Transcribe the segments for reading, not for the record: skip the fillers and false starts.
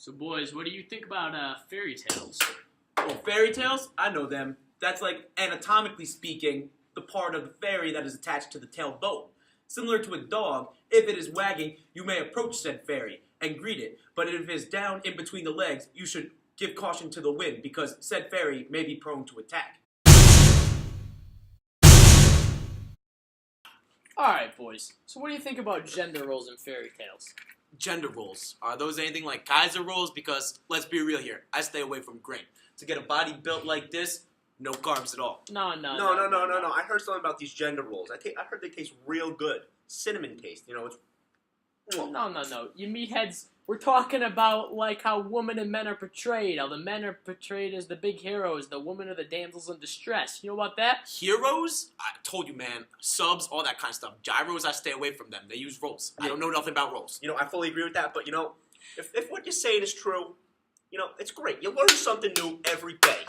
So, boys, what do you think about fairy tales? Oh, fairy tales? I know them. That's like, anatomically speaking, the part of the fairy that is attached to the tail bone. Similar to a dog, if it is wagging, you may approach said fairy and greet it. But if it is down in between the legs, you should give caution to the wind because said fairy may be prone to attack. Alright, boys. So what do you think about gender roles in fairy tales? Gender roles. Are those anything like Kaiser roles? Because, let's be real here, I stay away from grain. To get a body built like this, no carbs at all. No. I heard something about these gender roles. I heard they taste real good. Cinnamon taste, it's... No. You meatheads, we're talking about like how women and men are portrayed. How the men are portrayed as the big heroes, the women are the damsels in distress. You know about that? Heroes? I told you, man. Subs, all that kind of stuff. Gyros, I stay away from them. They use rolls. I don't know nothing about rolls. I fully agree with that, but, if what you're saying is true, it's great. You learn something new every day.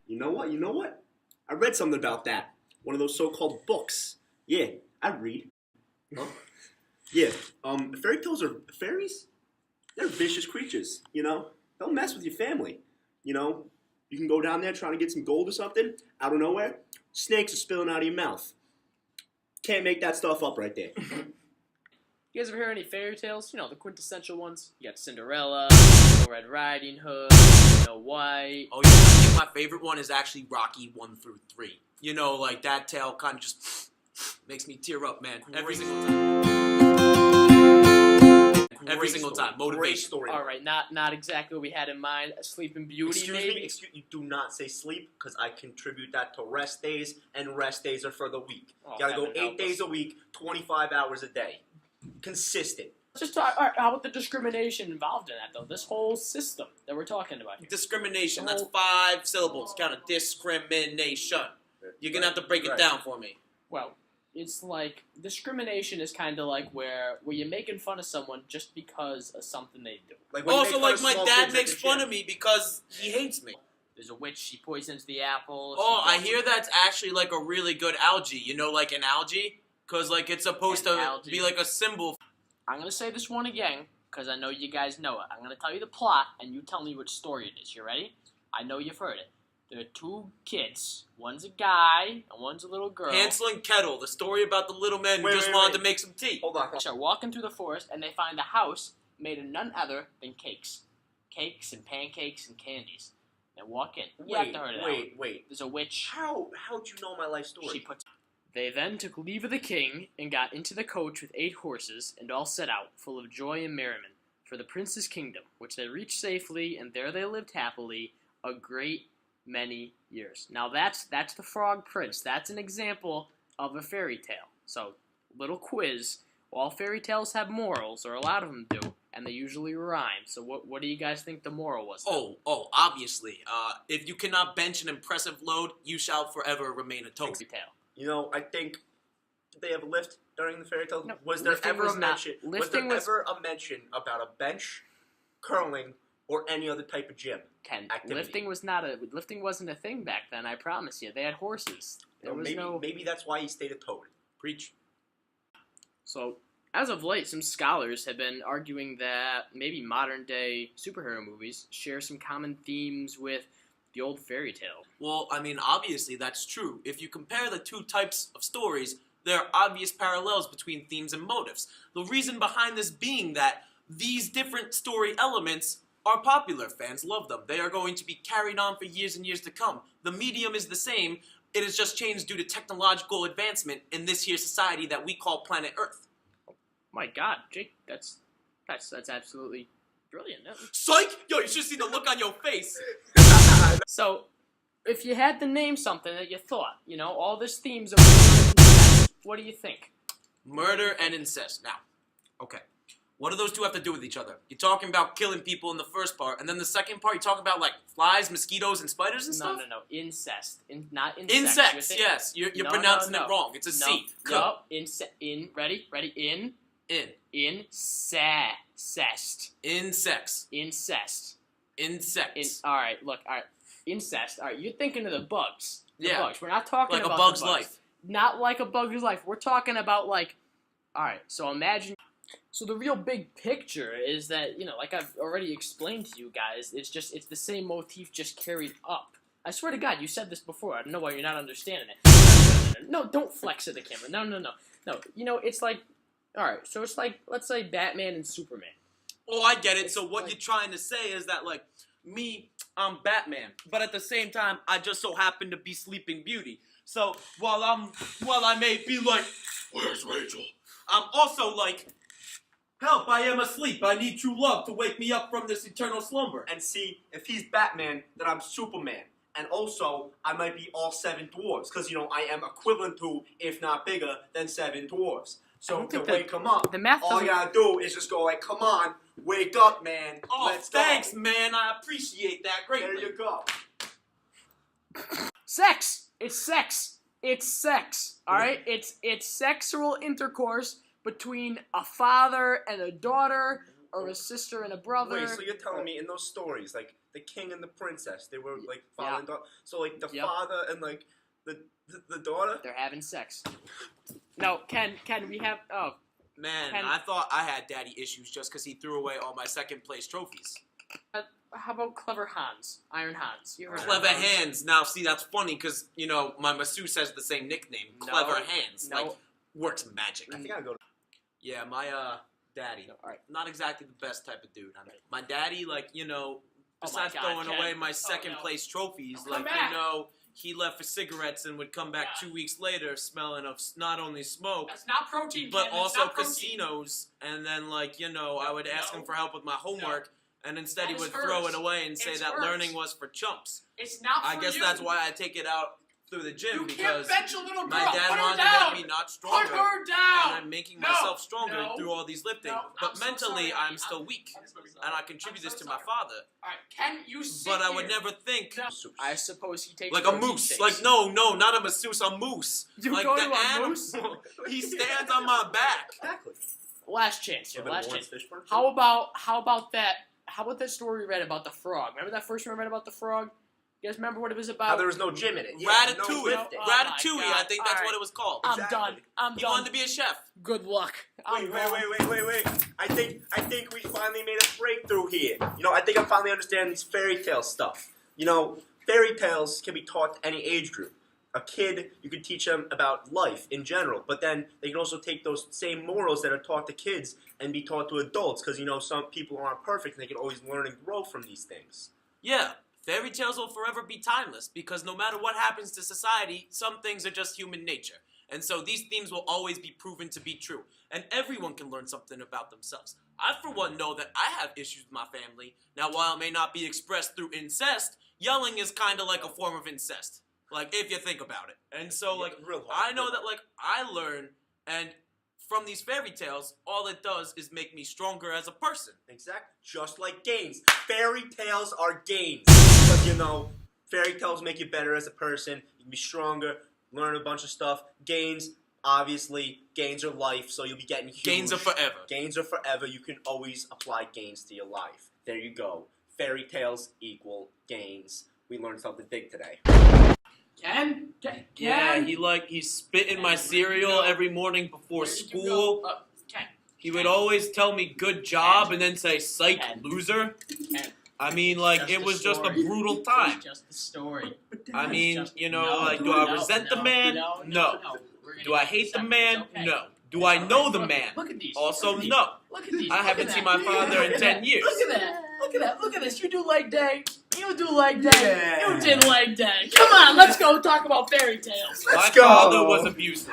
You know what? I read something about that. One of those so-called books. Yeah, I read. Huh? Yeah, fairies, they're vicious creatures, They'll mess with your family, You can go down there trying to get some gold or something, out of nowhere, snakes are spilling out of your mouth. Can't make that stuff up right there. You guys ever hear any fairy tales? The quintessential ones. You got Cinderella, Red Riding Hood, Snow White. Oh yeah, I think my favorite one is actually Rocky 1 through 3. Like that tale kind of just makes me tear up, man. Every single time. Every single time. Motivation. Great story. All right, not exactly what we had in mind. Sleeping Beauty, maybe? Excuse me, you do not say sleep, because I contribute that to rest days, and rest days are for the week. Oh, you gotta go 8 days a week, 25 hours a day. Consistent. Let's just talk, all right, how about the discrimination involved in that, though? This whole system that we're talking about here. Discrimination. That's 5 syllables. Count it. Discrimination. You're gonna have to break it down for me. Well, it's like, discrimination is kind of like where you're making fun of someone just because of something they do. Also, like my dad makes fun of me because he hates me. There's a witch, she poisons the apple. Oh, I hear that's actually like a really good algae. Like an algae? Because like it's supposed to be like a symbol. I'm going to say this one again, because I know you guys know it. I'm going to tell you the plot, and you tell me which story it is. You ready? I know you've heard it. There are 2 kids. One's a guy, and one's a little girl. Hansel and Kettle, the story about the little men who just wanted to make some tea. Hold on. They start walking through the forest, and they find a house made of none other than cakes. Cakes and pancakes and candies. They walk in. You have to heard it. Wait. There's a witch. How'd you know my life story? They then took leave of the king and got into the coach with 8 horses and all set out, full of joy and merriment, for the prince's kingdom, which they reached safely, and there they lived happily a great many years. Now that's the Frog Prince. That's an example of a fairy tale. So, little quiz. All fairy tales have morals, or a lot of them do, and they usually rhyme. So what do you guys think the moral was? Oh, obviously. If you cannot bench an impressive load, you shall forever remain a toad. Fairy tale. I think, did they have a lift during the fairy tale? No, was there ever a mention about a bench, curling, or any other type of gym activity? Lifting wasn't a thing back then, I promise you. They had horses. Maybe that's why he stayed a toad. Preach. So, as of late, some scholars have been arguing that maybe modern-day superhero movies share some common themes with the old fairy tale. Well, obviously that's true. If you compare the 2 types of stories, there are obvious parallels between themes and motives. The reason behind this being that these different story elements are popular. Fans love them. They are going to be carried on for years and years to come. The medium is the same. It has just changed due to technological advancement in this here society that we call planet Earth. Oh my God, Jake, that's absolutely brilliant. Psych! Yo, you should see the look on your face. So, if you had to name something that you thought, all this themes of murder and incest, what do you think? Murder and incest. Now, okay. What do those 2 have to do with each other? You're talking about killing people in the first part, and then the second part, you're talking about, like, flies, mosquitoes, and spiders and stuff? No. Incest. Not insects. Insects, yes. You're pronouncing it wrong. It's a C. No. Ready? Incest. Alright, look. Incest. Alright, you're thinking of the bugs. Bugs. We're not talking like about a bug's the bugs. life. Not like a bug's life. We're talking about, like... Alright, so imagine So the real big picture is that, like I've already explained to you guys, it's the same motif just carried up. I swear to God, you said this before. I don't know why you're not understanding it. No, don't flex at the camera. No. It's like, alright, so it's like, let's say Batman and Superman. Oh, I get it. So what you're trying to say is that, like, me, I'm Batman, but at the same time, I just so happen to be Sleeping Beauty. So while I may be like, where's Rachel? I'm also like, help, I am asleep. I need true love to wake me up from this eternal slumber. And see, if he's Batman, then I'm Superman. And also, I might be all 7 dwarves, because, I am equivalent to, if not bigger, than 7 dwarves. So to wake him up, the math all you gotta do is just go like, come on, wake up, man. Oh, Let's thanks, go. man. I appreciate that greatly. There you go. Sex! It's sex. It's sex. Alright? It's sexual intercourse between a father and a daughter, or a sister and a brother. Wait, so you're telling me in those stories, like, the king and the princess, they were, like, father and daughter? So, like, the father and, like, the daughter? They're having sex. No, Ken, we have... Oh. Man, Ken, I thought I had daddy issues just because he threw away all my second place trophies. how about Clever Hans? Iron Hans. You ever Clever Hands. Now, see, that's funny because, my masseuse has the same nickname, Clever Hands. No. Like, works magic. I think I'll go to... Yeah, my, daddy. No, all right. Not exactly the best type of dude. I mean, my daddy, like, besides God, throwing Ken. away my second place trophies, Come like, back. he left for cigarettes and would come back 2 weeks later smelling of not only smoke, That's not protein, but Ken. also That's not protein. casinos. And then, like, I would ask him for help with my homework, and instead he That would is throw hers. it away and say It's that hers. learning was for chumps. It's not for I guess you. that's why I take it out through the gym, You because can't bench a little girl. my dad Put her wanted to down. make me not Put stronger. her down. And I'm making No. myself stronger No. through all these lifting. No. But I'm so mentally, sorry. I'm still weak. I'm so sorry. And I contribute I'm this so to my sorry. father. All right, Ken, you sit But I here. would never think... No. I suppose he takes Like a protein moose. shakes. Like, no, not a masseuse, a moose. You like go the to a animal. moose? He stands on my back. Exactly. Last chance, here. Yeah, but Last Lawrence chance. Fishburne? How about that? How about that story we read about the frog? Remember that first one we read about the frog? You guys remember what it was about? How there was no gym in it. Yeah, Ratatouille. No lifting. Oh my Ratatouille, God. I think that's All what right. it was called. I'm Exactly. done. I'm He done. wanted to be a chef. Good luck. I'm gone. Wait. I think we finally made a breakthrough here. I think I'm finally understanding these fairy tale stuff. Fairy tales can be taught to any age group. A kid, you can teach them about life in general, but then they can also take those same morals that are taught to kids and be taught to adults, because, some people aren't perfect and they can always learn and grow from these things. Yeah, fairy tales will forever be timeless, because no matter what happens to society, some things are just human nature. And so these themes will always be proven to be true. And everyone can learn something about themselves. I, for one, know that I have issues with my family. Now, while it may not be expressed through incest, yelling is kind of like a form of incest. Like, if you think about it. And so, Yeah, like, real hard, I know real that, like, I learn, and from these fairy tales, all it does is make me stronger as a person. Exactly. Just like gains. Fairy tales are gains. Because, fairy tales make you better as a person. You can be stronger, learn a bunch of stuff. Gains, obviously, gains are life, so you'll be getting huge. Gains are forever. Gains are forever. You can always apply gains to your life. There you go. Fairy tales equal gains. We learned something big today. Ken? Yeah, he spit in my cereal every morning before school. Ken. He would always tell me good job and then say psych Ken. loser. Ken. I mean, like, it was just a brutal time. Just the story. I mean, Just- do no, I resent the man? No. We're gonna Do I get hate the seconds, man? okay? No. Do I know the Look- man? Look at these. Also, Look at no. these. Look at these. I Look haven't at seen that. my father in 10 years. Look at that. Look at that. Look at this. You do leg day. You do leg day. Yeah. You did leg day. Come on, let's go talk about fairy tales. My Let's go. father was abusive.